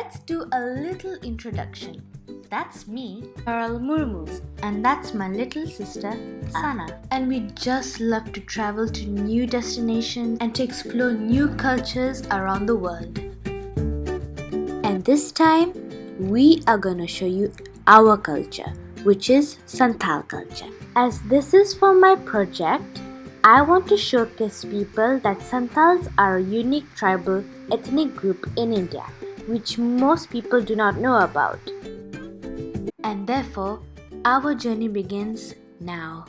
let's do a little introduction. That's me, MURMU, and that's my little sister, Sana. And we just love to travel to new destinations and to explore new cultures around the world. And this time, we are gonna show you our culture, which is Santhal culture. As this is for my project, I want to showcase people that Santhals are a unique tribal ethnic group in India, which most people do not know about. And therefore, our journey begins now.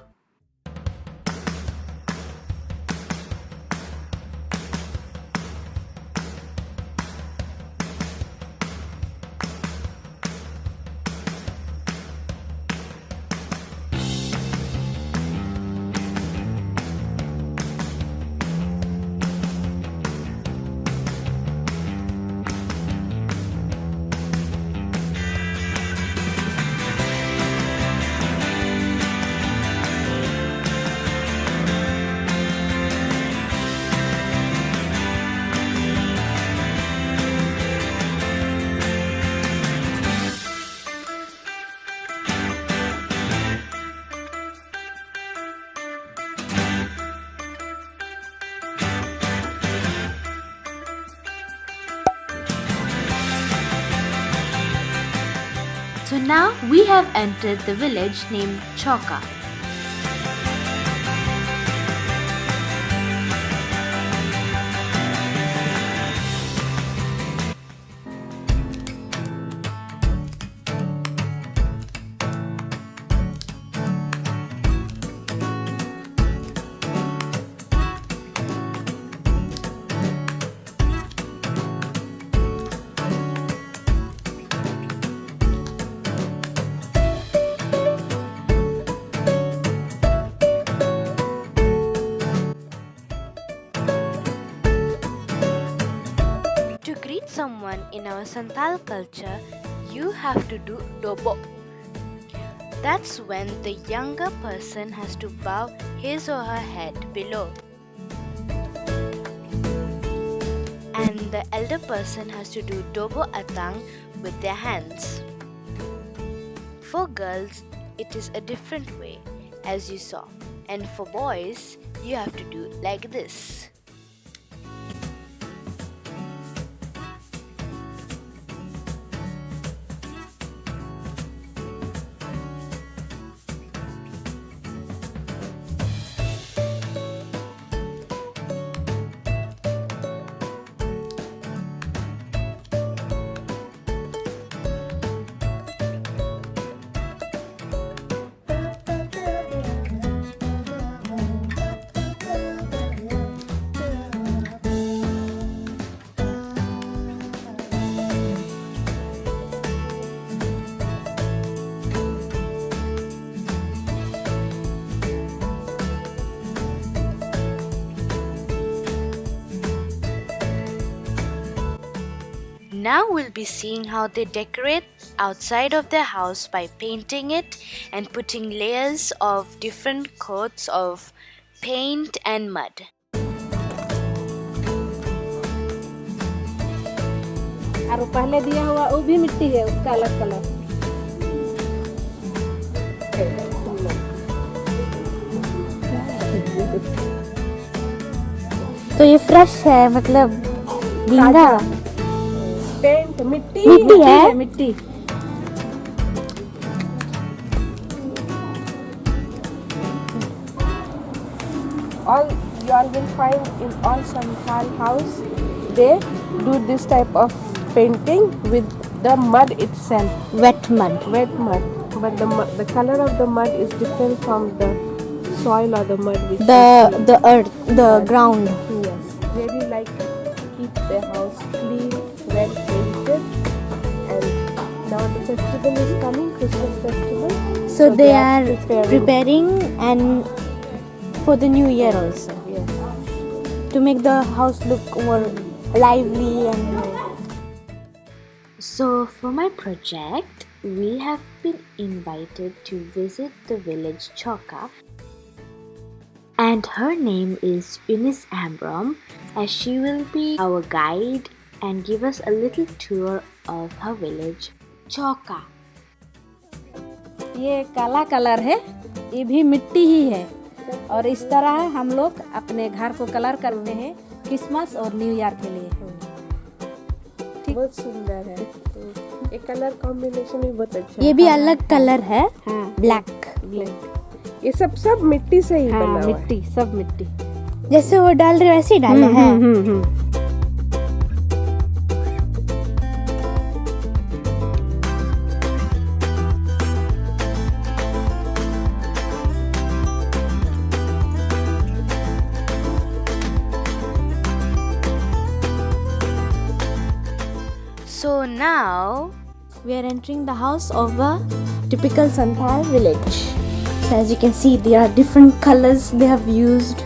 So now we have entered the village named Chowka. To greet someone in our Santhal culture, you have to do dobo. That's when the younger person has to bow his or her head below, and the elder person has to do dobo atang with their hands. For girls, it is a different way, as you saw, and for boys, you have to do like this. Now we'll be seeing how they decorate outside of their house by painting it and putting layers of different coats of paint and mud. और पहले दिया हुआ वो भी मिट्टी है, उसका अलग कलर। तो ये फ्रेश है, मतलब भींगा पेंट मिट्टी है मिट्टी। All you all will find in all Santhal house, they do this type of painting with the mud itself. wet mud. But the color of the mud is different from the soil or the mud which The earth, the ground. Yes, really like keep the house clean, well painted. And now the festival is coming, Christmas festival. So they are preparing and for the new year also, Yes. to make the house look more lively and. So for my project, we have been invited to visit the village Chowka, and her name is Eunice Ambrom, as she will be our guide and give us a little tour of her village, Chauka. ये काला colour है, ये भी मिट्टी ही है और इस तरह हम लोग अपने घर को कलर करते हैं क्रिसमस और न्यू ईयर के लिए। बहुत सुंदर है। ये कलर कॉम्बिनेशन भी बहुत अच्छा ये भी अलग कलर है, हाँ, ब्लैक। है। ये सब मिट्टी से ही बना हाँ, हुआ है। मिट्टी, सब मिट्टी। जैसे वो डाल रहे वैसे ही डाला है। So now We are entering the house of a typical Santhal village. So as you can see, there are different colors they have used.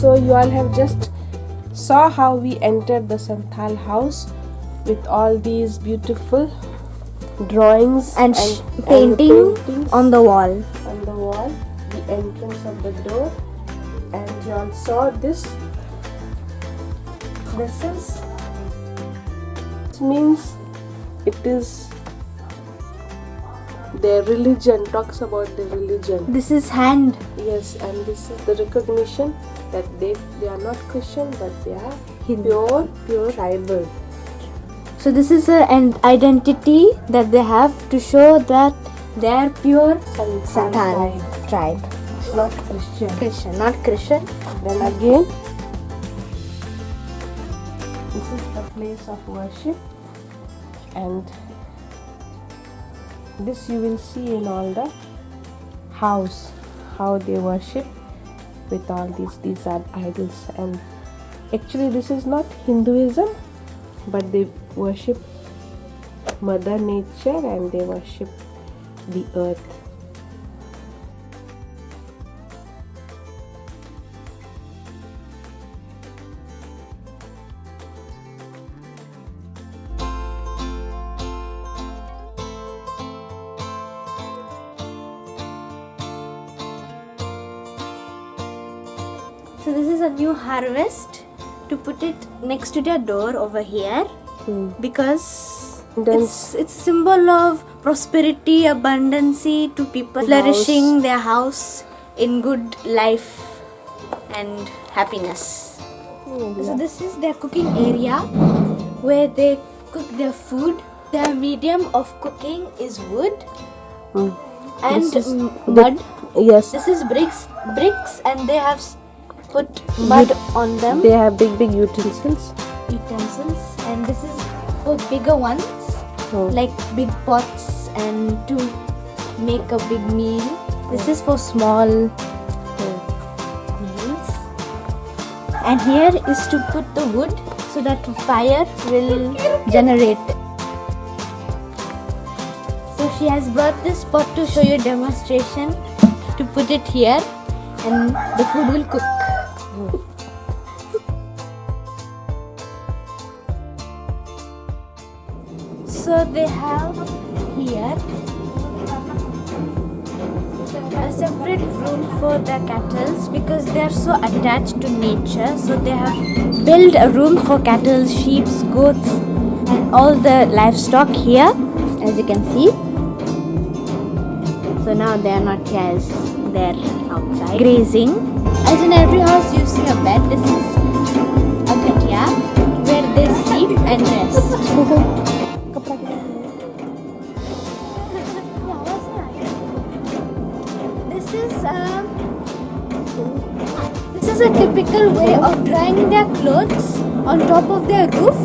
So you all have just saw how we entered the Santhal house with all these beautiful drawings And the painting paintings on the wall. on the wall, the entrance of the door, and you all saw this. This means it is their religion, talks about their religion. This is hand. Yes, and this is the recognition that they are not Christian but they are Hindu. pure tribal. So this is an identity that they have to show that they are pure Santhal tribe. Not Christian. Christian, not Christian. Then again, this is the place of worship, and this you will see in all the house how they worship with all these are idols. And actually this is not Hinduism, but they worship Mother Nature and they worship the earth. So this is a new harvest to put it next to their door over here because Then it's symbol of prosperity, abundancy to people flourishing their house in good life and happiness. So this is their cooking area where they cook their food. Their medium of cooking is wood and This is mud. yes, This is bricks, and they have put mud on them, they have big utensils. and this is for bigger ones, like big pots and to make a big meal. This is for small meals, and here is to put the wood so that fire will generate. So she has brought this pot to show you a demonstration to put it here, and the food will cook. So they have here a separate room for the cattle because they are so attached to nature. So they have built a room for cattle, sheep, goats, and all the livestock here, as you can see. So now they are not here, as they are outside grazing. As in every house, you see a bed. This is a khatia where they sleep and rest. This is a typical way of drying their clothes on top of their roof.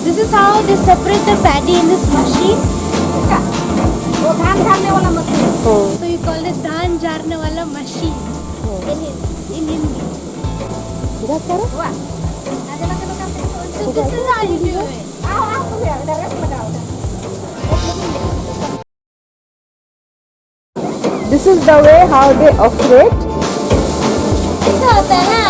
This is how they separate the paddy in this machine. So you call it dhan jarne wala machine in Hindi. So this is how you do it. This is the way how they operate. ऐसा होता है ना.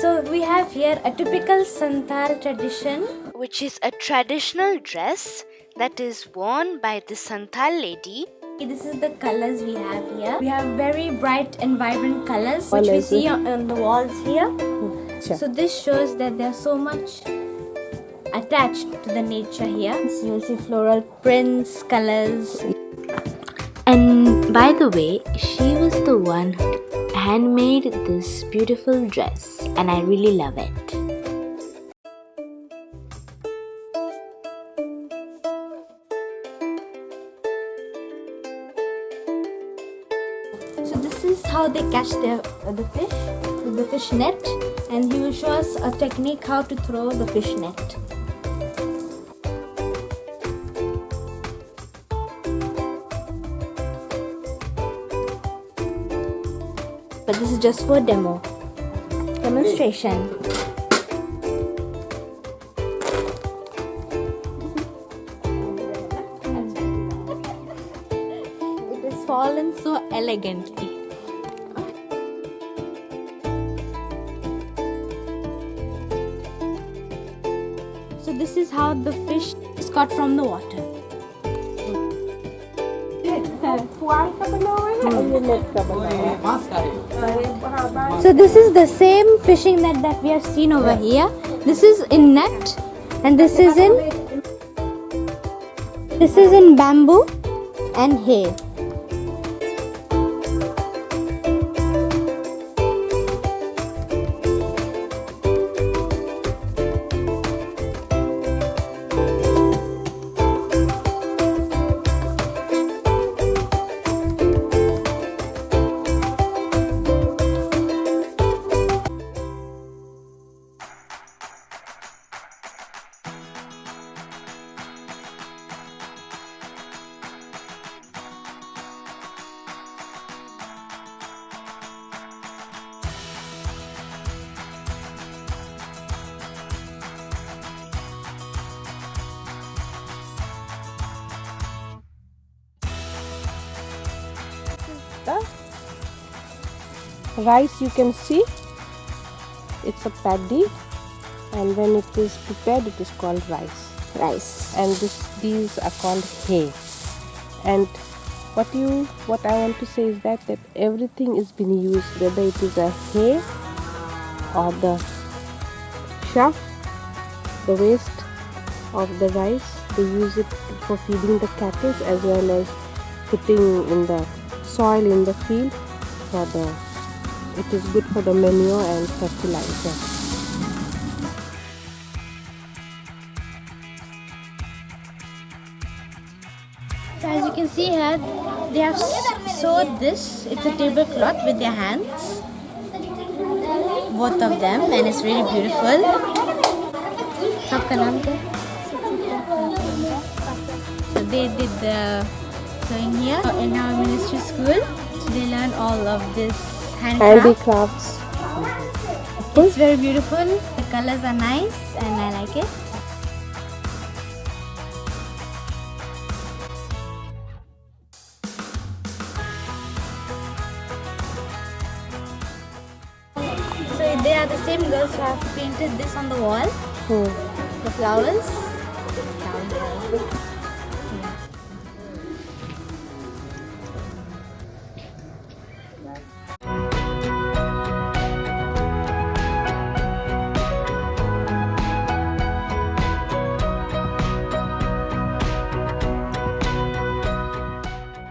So we have here a typical Santhal tradition, which is a traditional dress that is worn by the Santhal lady. This is the colors we have here. We have very bright and vibrant colors which we Colors. see on the walls here. Sure. So this shows that they are so much attached to the nature here. So you'll see floral prints, colors. And by the way, she was the one who handmade this beautiful dress, and I really love it. So this is how they catch the fish with the fish net, and he will show us a technique how to throw the fish net. But this is just for demonstration. It is fallen so elegantly. So this is how the fish is caught from the water. So this is the same fishing net that we have seen over here. This is in net, and this is in bamboo and hay. The rice you can see, it's a paddy, and when it is prepared it is called rice, and these are called hay. And what I want to say is that everything is being used, whether it is a hay or the chaff, the waste of the rice, they use it for feeding the cattle as well as putting in the soil in the field it is good for the manure and fertilizer. So as you can see here, they have sewed this. It's a tablecloth with their hands, both of them, and it's really beautiful. Aapka naam kya hai? So they did the sewing here in our ministry school. So they learn all of this Handicrafts. It's very beautiful. The colors are nice, and I like it. So they are the same girls who have painted this on the wall. The flowers.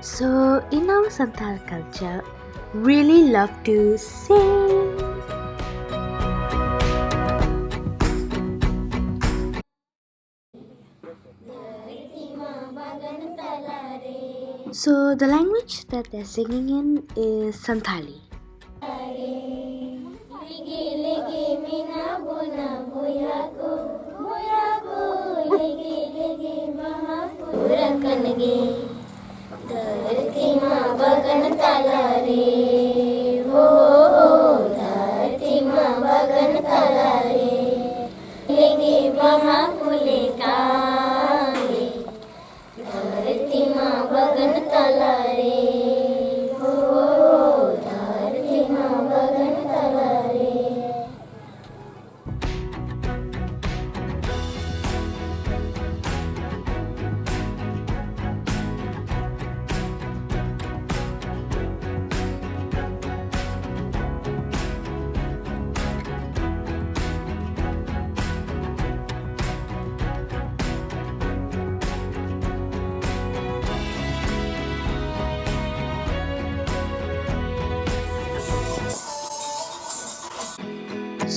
So in our Santhal culture, really love to sing. So the language that they're singing in is Santhali. महाकुले काले धरती मा बगन तला रे हो धरती मा बगन तला रे.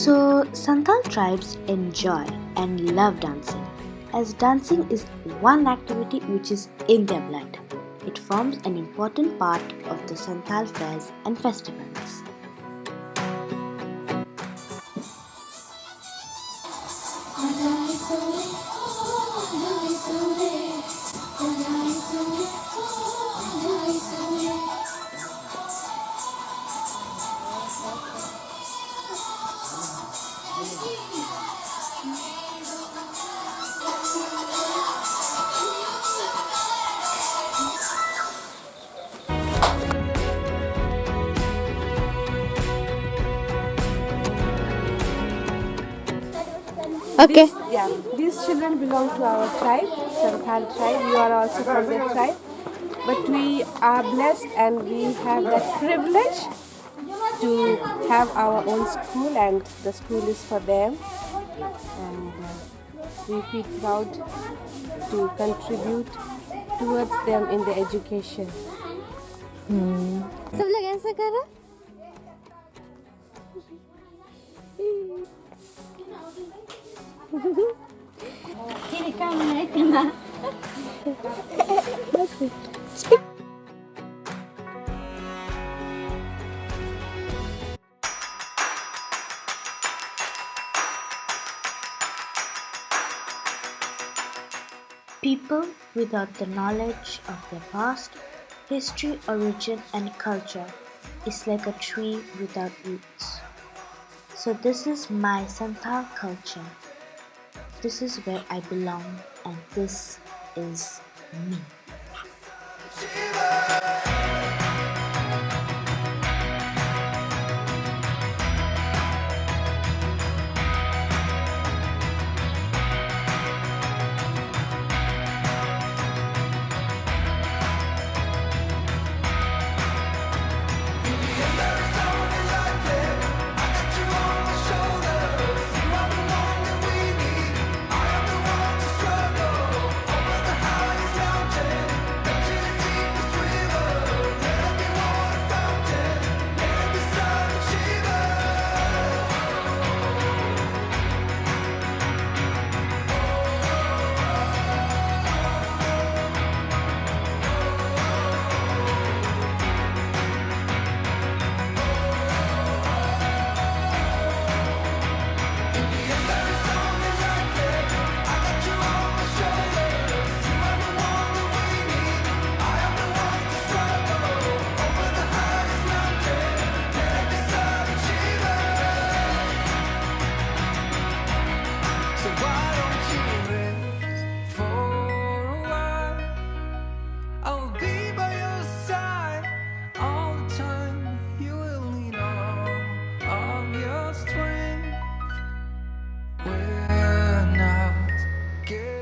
So, Santhal tribes enjoy and love dancing, as dancing is one activity which is in their blood. It forms an important part of the Santhal fairs and festivals. Okay. These children belong to our tribe, Santhal tribe. You are also from their tribe. But we are blessed and we have that privilege to have our own school, and the school is for them. And we feel proud to contribute towards them in their education. सब लोग ऐसा करो. Kiri kamera kena. People without the knowledge of their past, history, origin, and culture is like a tree without roots. So, this is my Santhal culture. This is where I belong, and this is me.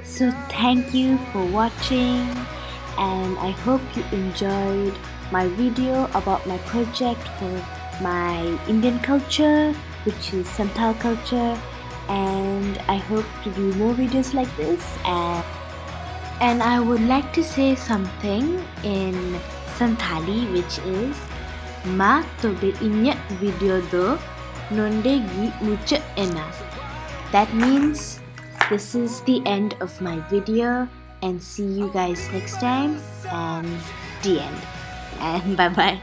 So thank you for watching, and I hope you enjoyed my video about my project for my Indian culture, which is Santhal culture, and I hope to do more videos like this. And I would like to say something in Santhali, which is Ma tobe inyak video do nonde gi mucha ena. That means this is the end of my video, and see you guys next time, and the end, and bye bye.